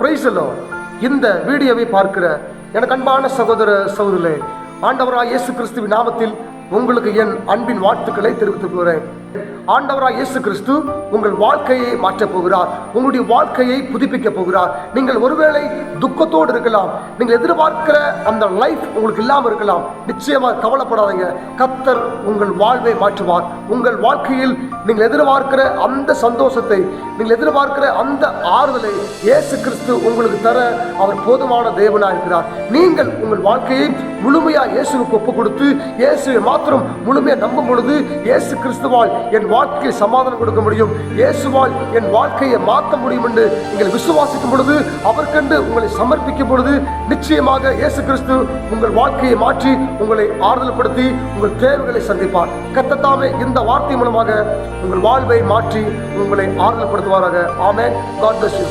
Praise the Lord. இந்த வீடியோவை பார்க்கிற எனக்கு அன்பான சகோதர சகோதரிகளே, ஆண்டவராய் இயேசு கிறிஸ்துவின் நாமத்தில் உங்களுக்கு என் அன்பின் வாழ்த்துக்களை தெரிவித்துக் கொள்கிறேன். ஆண்டவராய் இயேசு கிறிஸ்து உங்கள் வாழ்க்கையை மாற்றப் போகிறார். உங்களுடைய வாழ்க்கையை புதுப்பிக்க போகிறார். நீங்கள் ஒருவேளை துக்கத்தோடு இருக்கலாம், நீங்கள் எதிர்பார்க்கிற அந்த லைஃப் உங்களுக்கு இல்லாமல் இருக்கலாம். நிச்சயமாக கவலைப்படாதீங்க. கர்த்தர் உங்கள் வாழ்வை மாற்றுவார். உங்கள் வாழ்க்கையில் நீங்கள் எதிர்பார்க்கிற அந்த சந்தோஷத்தை, நீங்கள் எதிர்பார்க்கிற அந்த ஆறுதலை இயேசு கிறிஸ்து உங்களுக்கு தர அவர் போதுமான தேவனாக இருக்கிறார். நீங்கள் உங்கள் வாழ்க்கையை முழுமையாக இயேசுவுக்கு ஒப்பு கொடுத்து இயேசுவை மாத்திரம் முழுமையாக நம்பும் பொழுது இயேசு கிறிஸ்துவால் என் வாழ்க்கையில் சமாதானம் கொடுக்க முடியும், இயேசுவால் என் வாழ்க்கையை மாற்ற முடியும் என்று நீங்கள் விசுவாசிக்கும் பொழுது, அவர்கண்டு உங்களை சமர்ப்பிக்கும் பொழுது நிச்சயமாக இயேசு கிறிஸ்து உங்கள் வாழ்க்கையை மாற்றி உங்களை ஆறுதல்படுத்தி உங்கள் தேவைகளை சந்திப்பார். கர்த்தர் தாமே இந்த வார்த்தை மூலமாக உங்கள் வாழ்வை மாற்றி உங்களை ஆறுதல்படுத்துவாராக. ஆமென். God bless you.